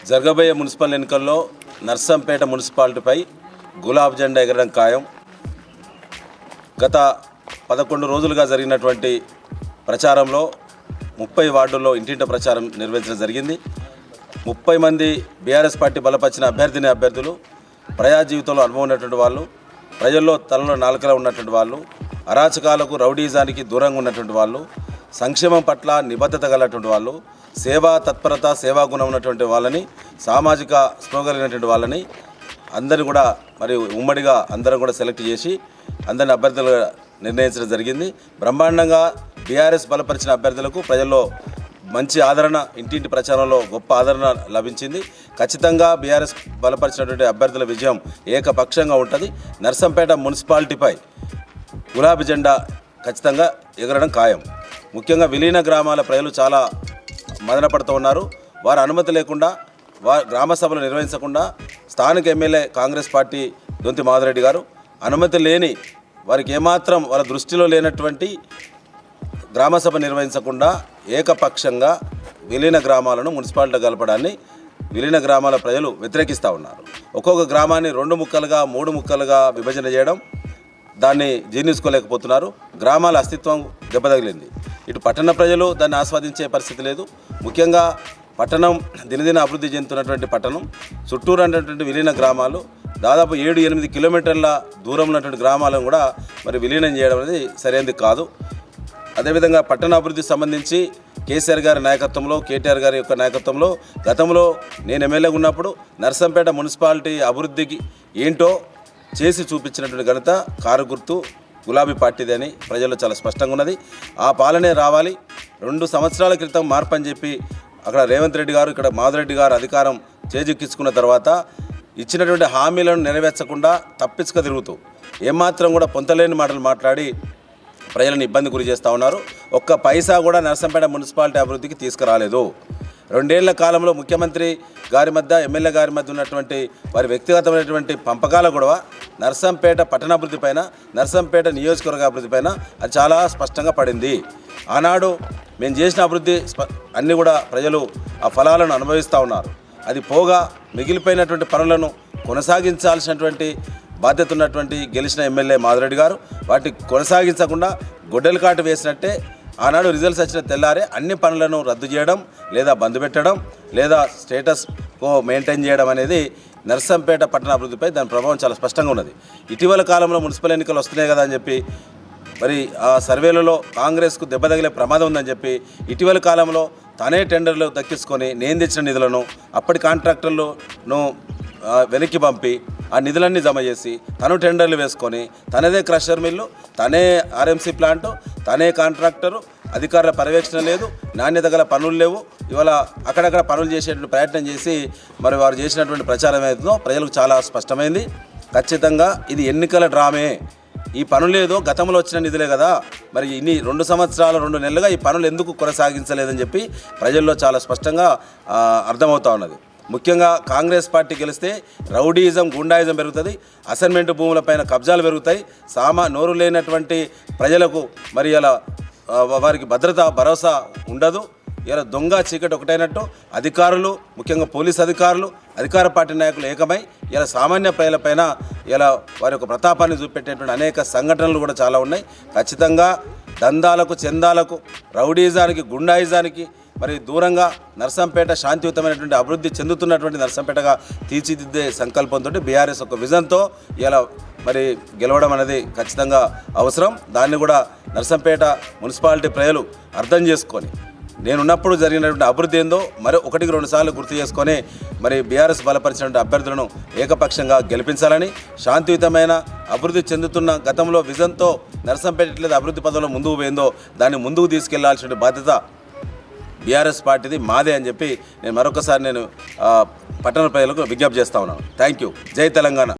జరగబోయే మున్సిపల్ ఎన్నికల్లో నర్సంపేట మున్సిపాలిటీపై గులాబీ జెండా ఎగరడం ఖాయం. గత 11 రోజులుగా జరిగినటువంటి ప్రచారంలో 30 వార్డుల్లో ఇంటింటి ప్రచారం నిర్వహించడం జరిగింది. 30 మంది బీఆర్ఎస్ పార్టీ బలపరిచిన అభ్యర్థులు ప్రజా జీవితంలో అనుభవం ఉన్నటువంటి వాళ్ళు, ప్రజల్లో తలలో నాలుకలో ఉన్నటువంటి వాళ్ళు, అరాచకాలకు రౌడీజానికి దూరంగా ఉన్నటువంటి వాళ్ళు, సంక్షేమం పట్ల నిబద్ధత కలిగినటువంటి వాళ్ళు, సేవా తత్పరత సేవా గుణం ఉన్నటువంటి వాళ్ళని, సామాజిక స్పృహ కలిగినటువంటి వాళ్ళని అందరిని కూడా మరి ఉమ్మడిగా అందరం కూడా సెలెక్ట్ చేసి అందరిని అభ్యర్థులుగా నిర్ణయించడం జరిగింది. బ్రహ్మాండంగా బీఆర్ఎస్ బలపరిచిన అభ్యర్థులకు ప్రజల్లో మంచి ఆదరణ, ఇంటింటి ప్రచారంలో గొప్ప ఆదరణ లభించింది. ఖచ్చితంగా బీఆర్ఎస్ బలపరిచినటువంటి అభ్యర్థుల విజయం ఏకపక్షంగా ఉంటుంది. నర్సంపేట మున్సిపాలిటీపై గులాబీ జెండా ఖచ్చితంగా ఎగరడం ఖాయం. ముఖ్యంగా విలీన గ్రామాల ప్రజలు చాలా మదన పడుతూ ఉన్నారు. వారి అనుమతి లేకుండా గ్రామ సభలు నిర్వహించకుండా స్థానిక ఎమ్మెల్యే కాంగ్రెస్ పార్టీ దొంతి మాధవరెడ్డి గారు అనుమతి లేని, వారికి ఏమాత్రం వాళ్ళ దృష్టిలో లేనటువంటి గ్రామ సభ నిర్వహించకుండా ఏకపక్షంగా విలీన గ్రామాలను మున్సిపాలిటీ కలపడాన్ని విలీన గ్రామాల ప్రజలు వ్యతిరేకిస్తూ ఉన్నారు. ఒక్కొక్క గ్రామాన్ని 2 ముక్కలుగా 3 ముక్కలుగా విభజన చేయడం, దాన్ని జీర్ణించుకోలేకపోతున్నారు. గ్రామాల అస్తిత్వం దెబ్బతగిలింది. ఇటు పట్టణ ప్రజలు దాన్ని ఆస్వాదించే పరిస్థితి లేదు. ముఖ్యంగా పట్టణం దినదిన అభివృద్ధి చెందుతున్నటువంటి పట్టణం, చుట్టూరు ఉన్నటువంటి విలీన గ్రామాలు, దాదాపు 7-8 కిలోమీటర్ల దూరం ఉన్నటువంటి గ్రామాలను కూడా మరి విలీనం చేయడం అనేది సరైనది కాదు. అదేవిధంగా పట్టణ అభివృద్ధికి సంబంధించి కేసీఆర్ గారి నాయకత్వంలో, కేటీఆర్ గారి యొక్క నాయకత్వంలో గతంలో నేను ఎమ్మెల్యేగా ఉన్నప్పుడు నర్సంపేట మున్సిపాలిటీ అభివృద్ధికి ఏంటో చేసి చూపించినటువంటి ఘనత కారు గుర్తు గులాబీ పార్టీది అని ప్రజల్లో చాలా స్పష్టంగా ఉన్నది. ఆ పాలనే రావాలి. 2 సంవత్సరాల క్రితం మార్పు అని చెప్పి అక్కడ రేవంత్ రెడ్డి గారు, ఇక్కడ మాధవరెడ్డి గారు అధికారం చేజిక్కించుకున్న తర్వాత ఇచ్చినటువంటి హామీలను నెరవేర్చకుండా తప్పించుక తిరుగుతూ ఏమాత్రం కూడా పొంతలేని మాటలు మాట్లాడి ప్రజలను ఇబ్బంది గురి చేస్తూ ఉన్నారు. ఒక్క పైసా కూడా నర్సంపేట మున్సిపాలిటీ అభివృద్ధికి తీసుకురాలేదు. 2 ఏళ్ల కాలంలో ముఖ్యమంత్రి గారి మధ్య, ఎమ్మెల్యే గారి మధ్య ఉన్నటువంటి వారి వ్యక్తిగతమైనటువంటి పంపకాల గొడవ నర్సంపేట పట్టణాభివృద్ధి పైన, నర్సంపేట నియోజకవర్గ అభివృద్ధి పైన అది చాలా స్పష్టంగా పడింది. ఆనాడు మేము చేసిన అభివృద్ధి అన్నీ కూడా ప్రజలు ఆ ఫలాలను అనుభవిస్తూ ఉన్నారు. అది పోగా మిగిలిపోయినటువంటి పనులను కొనసాగించాల్సినటువంటి బాధ్యత ఉన్నటువంటి గెలిచిన ఎమ్మెల్యే మాధవరెడ్డి గారు వాటిని కొనసాగించకుండా గొడ్డలి కాటు వేసినట్టే ఆనాడు రిజల్ట్స్ వచ్చిన తెల్లారే అన్ని పనులను రద్దు చేయడం, లేదా బంద్ పెట్టడం, లేదా స్టేటస్ కో మెయింటైన్ చేయడం అనేది నర్సంపేట పట్టణ అభివృద్ధిపై దాని ప్రభావం చాలా స్పష్టంగా ఉన్నది. ఇటీవల కాలంలో మున్సిపల్ ఎన్నికలు వస్తున్నాయి కదా అని చెప్పి మరి ఆ సర్వేలలో కాంగ్రెస్కు దెబ్బ తగిలే ప్రమాదం ఉందని చెప్పి ఇటీవల కాలంలో తనే టెండర్లు దక్కించుకొని నేను తెచ్చిన నిధులను అప్పటి కాంట్రాక్టర్లను వెనక్కి పంపి ఆ నిధులన్నీ జమ చేసి తను టెండర్లు వేసుకొని తనదే క్రషర్ మిల్లు, తనే ఆర్ఎంసీ ప్లాంటు, తనే కాంట్రాక్టరు, అధికారుల పర్యవేక్షణ లేదు, నాణ్యత గల పనులు లేవు. ఇవాళ అక్కడక్కడ పనులు చేసేటువంటి ప్రయత్నం చేసి మరి వారు చేసినటువంటి ప్రచారం ఏదో ప్రజలకు చాలా స్పష్టమైంది. ఖచ్చితంగా ఇది ఎన్నికల డ్రామే. ఈ పనులేదో గతంలో వచ్చిన నిధులే కదా, మరి ఇన్ని 2 సంవత్సరాలు 2 నెలలుగా ఈ పనులు ఎందుకు కొనసాగించలేదని చెప్పి ప్రజల్లో చాలా స్పష్టంగా అర్థమవుతూ ఉన్నది. ముఖ్యంగా కాంగ్రెస్ పార్టీ గెలిస్తే రౌడీయిజం, గుండాయిజం పెరుగుతుంది, అసైన్మెంట్ భూములపైన కబ్జాలు పెరుగుతాయి, నోరు లేనటువంటి ప్రజలకు మరి ఇలా వారికి భరోసా ఉండదు. ఇలా దొంగ చీకటి ఒకటైనట్టు అధికారులు, ముఖ్యంగా పోలీస్ అధికారులు, అధికార పార్టీ నాయకులు ఏకమై ఇలా సామాన్య ప్రజలపైన ఇలా వారి యొక్క ప్రతాపాన్ని చూపెట్టేటువంటి అనేక సంఘటనలు కూడా చాలా ఉన్నాయి. ఖచ్చితంగా దందాలకు, చందాలకు, రౌడీజానికి, గుండాయిజానికి మరి దూరంగా నర్సంపేట శాంతియుతమైనటువంటి అభివృద్ధి చెందుతున్నటువంటి నర్సంపేటగా తీర్చిదిద్దే సంకల్పంతో బీఆర్ఎస్ ఒక విజన్తో ఇలా మరి గెలవడం అనేది ఖచ్చితంగా అవసరం. దాన్ని కూడా నర్సంపేట మున్సిపాలిటీ ప్రజలు అర్థం చేసుకొని నేనున్నప్పుడు జరిగినటువంటి అభివృద్ధి ఏందో మరి 1-2 సార్లు గుర్తు చేసుకొని మరి బీఆర్ఎస్ బలపరిచినటువంటి అభ్యర్థులను ఏకపక్షంగా గెలిపించాలని, శాంతియుతమైన అభివృద్ధి చెందుతున్న గతంలో విజన్తో నర్సంపేట ఎట్లయితే అభివృద్ధి పదంలో ముందుకు పోయిందో దాన్ని ముందుకు తీసుకెళ్లాల్సిన బాధ్యత బీఆర్ఎస్ పార్టీది, మాదే అని చెప్పి నేను మరొకసారి పట్టణ ప్రజలకు విజ్ఞప్తి చేస్తా ఉన్నాను. Thank you. జై తెలంగాణ.